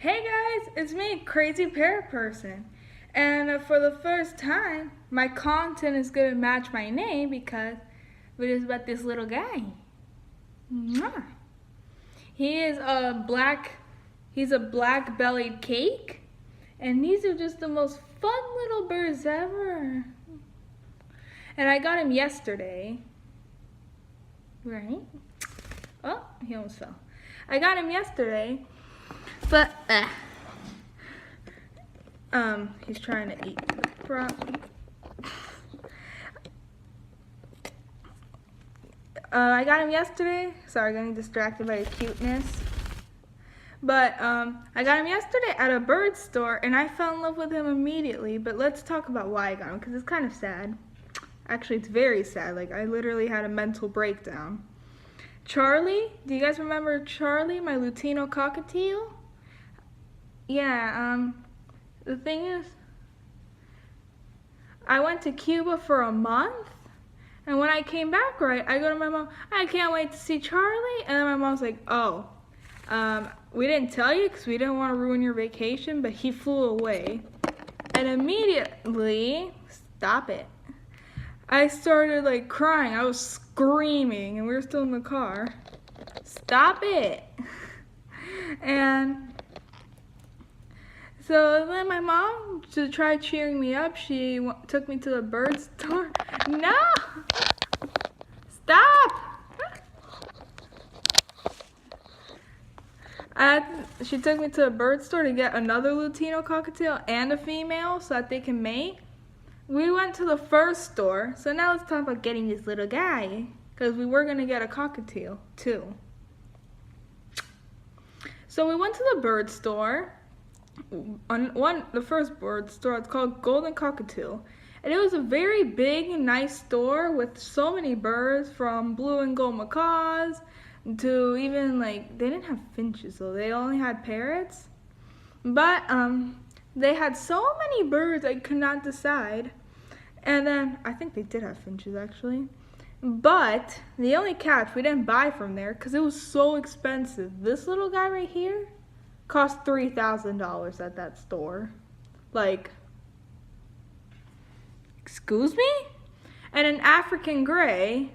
Hey guys, it's me, Crazy Parrot Person. And for the first time, my content is going to match my name because it is about this little guy. Mwah. He's a black-bellied cake. And these are just the most fun little birds ever. And I got him yesterday. Right? Oh, he almost fell. I got him yesterday. But, he's trying to eat the prop. I got him yesterday. Sorry, getting distracted by his cuteness. But, I got him yesterday at a bird store, and I fell in love with him immediately. But let's talk about why I got him, because it's kind of sad. Actually, it's very sad. Like, I literally had a mental breakdown. Charlie, do you guys remember Charlie, my Lutino cockatiel? Yeah, the thing is, I went to Cuba for a month, and when I came back, right, I go to my mom, I can't wait to see Charlie, and then my mom's like, oh, we didn't tell you because we didn't want to ruin your vacation, but he flew away, and immediately, stop it, I started like crying, I was screaming, and we were still in the car, stop it, and so then my mom, to try cheering me up, she took me to the bird store. No! Stop! She took me to a bird store to get another Lutino cockatiel and a female so that they can mate. We went to the first store, so now let's talk about getting this little guy, because we were going to get a cockatiel too. So we went to the bird store. The first bird store, it's called Golden Cockatiel, and it was a very big and nice store with so many birds, from blue and gold macaws to even like, they didn't have finches though, they only had parrots, but they had so many birds I could not decide. And then I think they did have finches actually, but the only catch, we didn't buy from there because it was so expensive. This little guy right here cost $3,000 at that store. Like, excuse me? And an African gray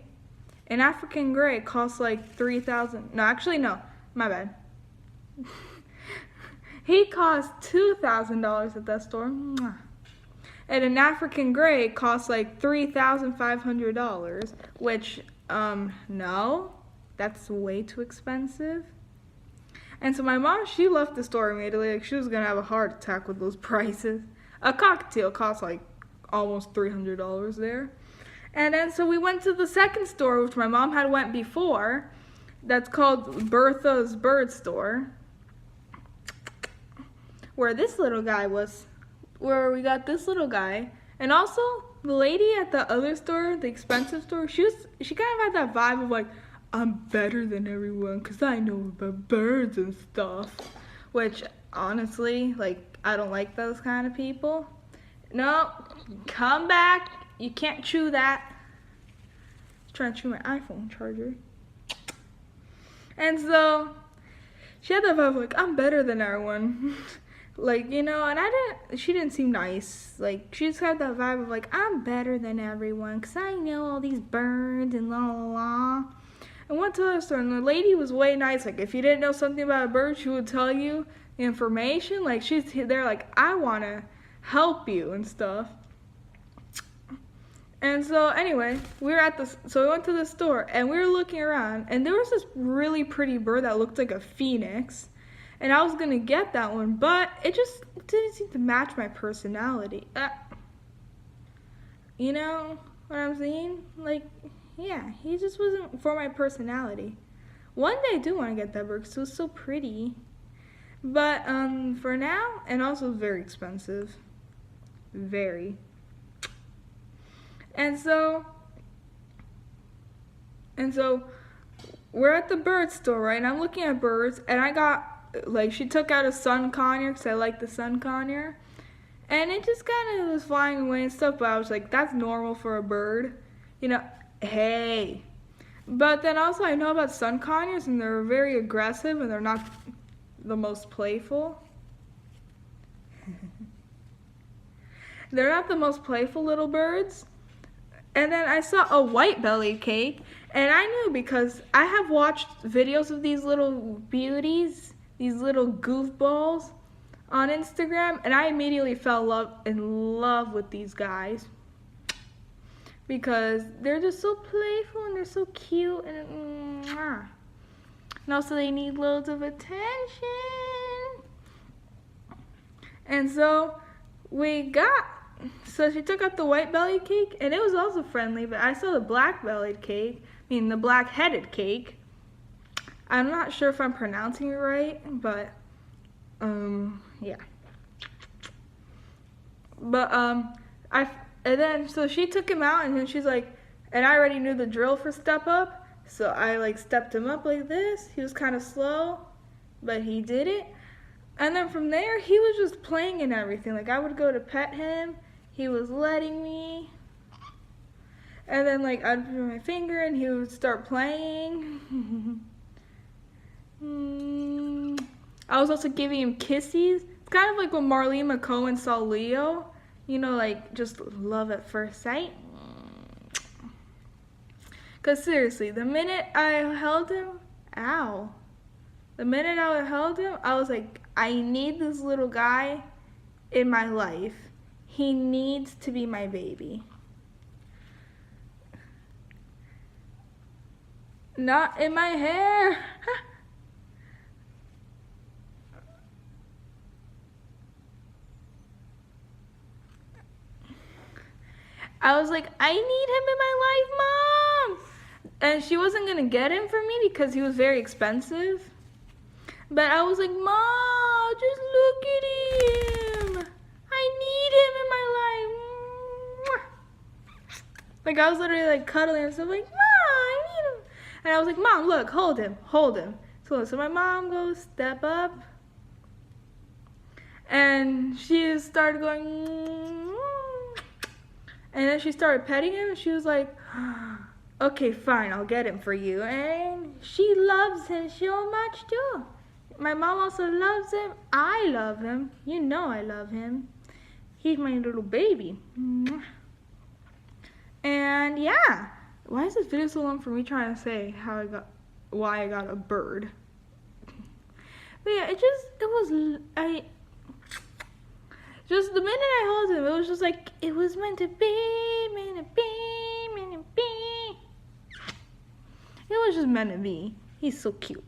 costs like $3,000. No, actually no, my bad. He cost $2,000 at that store. And an African gray costs like $3,500, which, no, that's way too expensive. And so my mom, she left the store immediately, like she was gonna have a heart attack with those prices. A cockatiel costs like almost $300 there. And then so we went to the second store, which my mom had went before, that's called Bertha's Bird Store, where this little guy was, where we got this little guy. And also the lady at the other store, the expensive store, she kind of had that vibe of like, I'm better than everyone because I know about birds and stuff. Which, honestly, like, I don't like those kind of people. No, come back. You can't chew that. I'm trying to chew my iPhone charger. And so, she had that vibe of like, I'm better than everyone. Like, you know, and she didn't seem nice. Like, she just had that vibe of like, I'm better than everyone because I know all these birds and la la la. I went to the store and the lady was way nice. Like, if you didn't know something about a bird, she would tell you the information. Like, she's there like, I want to help you and stuff. And so anyway, we went to the store and we were looking around and there was this really pretty bird that looked like a phoenix. And I was going to get that one, but it just didn't seem to match my personality. You know what I'm saying? Like, yeah, he just wasn't for my personality. One day I do want to get that bird because it was so pretty. But for now, and also very expensive. Very. And so we're at the bird store, right? And I'm looking at birds, and I got, like, she took out a sun conure because I like the sun conure. And it just kind of was flying away and stuff, but I was like, that's normal for a bird. You know, hey. But then also I know about sun conures, and they're very aggressive, and they're not the most playful. They're not the most playful little birds. And then I saw a white-bellied cake, and I knew because I have watched videos of these little beauties, these little goofballs on Instagram, and I immediately fell in love with these guys because they're just so playful and they're so cute, and also they need loads of attention. And so she took out the white-bellied cake, and it was also friendly, but I saw the black-bellied cake, the black-headed cake. I'm not sure if I'm pronouncing it right, but, yeah. But, so she took him out, and then she's like, and I already knew the drill for step up, so I, like, stepped him up like this. He was kind of slow, but he did it. And then from there, he was just playing and everything. Like, I would go to pet him. He was letting me. And then, like, I'd put my finger and he would start playing. I was also giving him kisses. It's kind of like when Marlene McCohen saw Leo. You know, like, just love at first sight. Because seriously, the minute I held him, the minute I held him, I was like, I need this little guy in my life. He needs to be my baby. Not in my hair. I was like, I need him in my life, Mom. And she wasn't going to get him for me because he was very expensive. But I was like, Mom, just look at him. I need him in my life. Like, I was literally, like, cuddling and stuff, like, Mom, I need him. And I was like, Mom, look, hold him. So my mom goes, step up. And she started going, and then she started petting him, and she was like, okay, fine, I'll get him for you. And she loves him so much, too. My mom also loves him. I love him. You know I love him. He's my little baby. And yeah, why is this video so long for me trying to say why I got a bird? But yeah, just the minute I held him, it was just like, it was meant to be, meant to be, meant to be. It was just meant to be. He's so cute.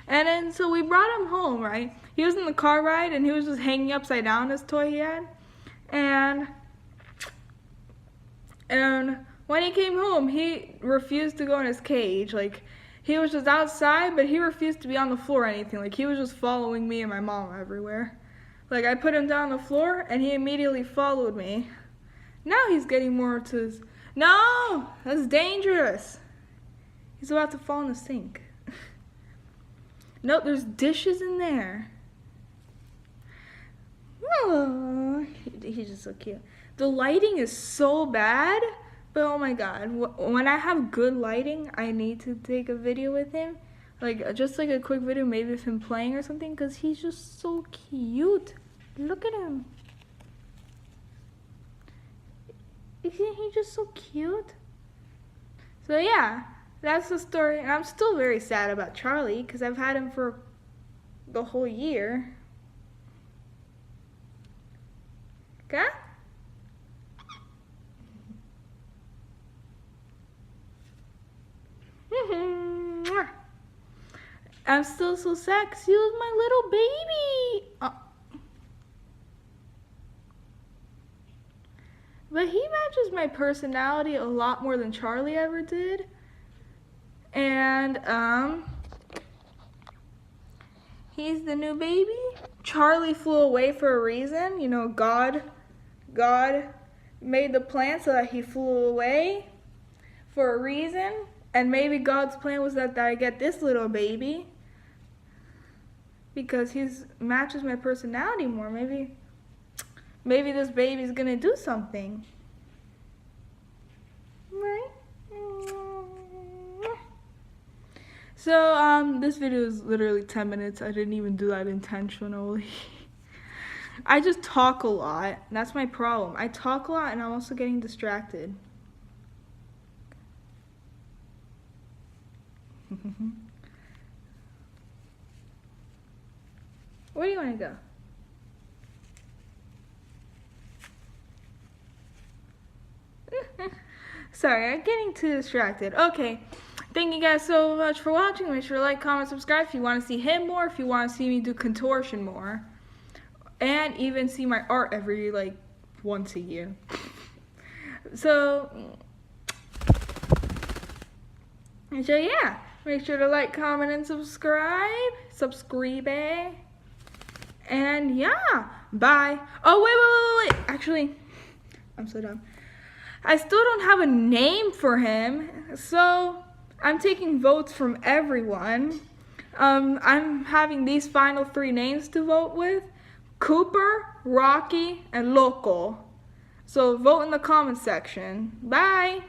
And then, so we brought him home, right? He was in the car ride, and he was just hanging upside down, this toy he had. And when he came home, he refused to go in his cage. Like, he was just outside, but he refused to be on the floor or anything. Like, he was just following me and my mom everywhere. Like, I put him down on the floor, and he immediately followed me. Now he's getting more to his... No! That's dangerous. He's about to fall in the sink. Nope, there's dishes in there. Oh, he's just so cute. The lighting is so bad, but oh my god. When I have good lighting, I need to take a video with him. Like, just like a quick video, maybe of him playing or something, because he's just so cute. Look at him. Isn't he just so cute? So yeah, that's the story. And I'm still very sad about Charlie, because I've had him for the whole year. Okay? I'm still so sad because he was my little baby. But he matches my personality a lot more than Charlie ever did. And, he's the new baby. Charlie flew away for a reason. You know, God made the plan so that he flew away for a reason. And maybe God's plan was that I get this little baby. Because he matches my personality more. Maybe this baby's gonna do something. Right? So, this video is literally 10 minutes. I didn't even do that intentionally. I just talk a lot. That's my problem. I talk a lot and I'm also getting distracted. Where do you want to go? Sorry, I'm getting too distracted. Okay. Thank you guys so much for watching. Make sure to like, comment, subscribe if you want to see him more, if you want to see me do contortion more. And even see my art every, like, once a year. So yeah. Make sure to like, comment, and subscribe. And yeah. Bye. Oh, wait. Actually, I'm so dumb. I still don't have a name for him, so I'm taking votes from everyone. I'm having these final 3 names to vote with: Cooper, Rocky, and Loco. So vote in the comment section. Bye!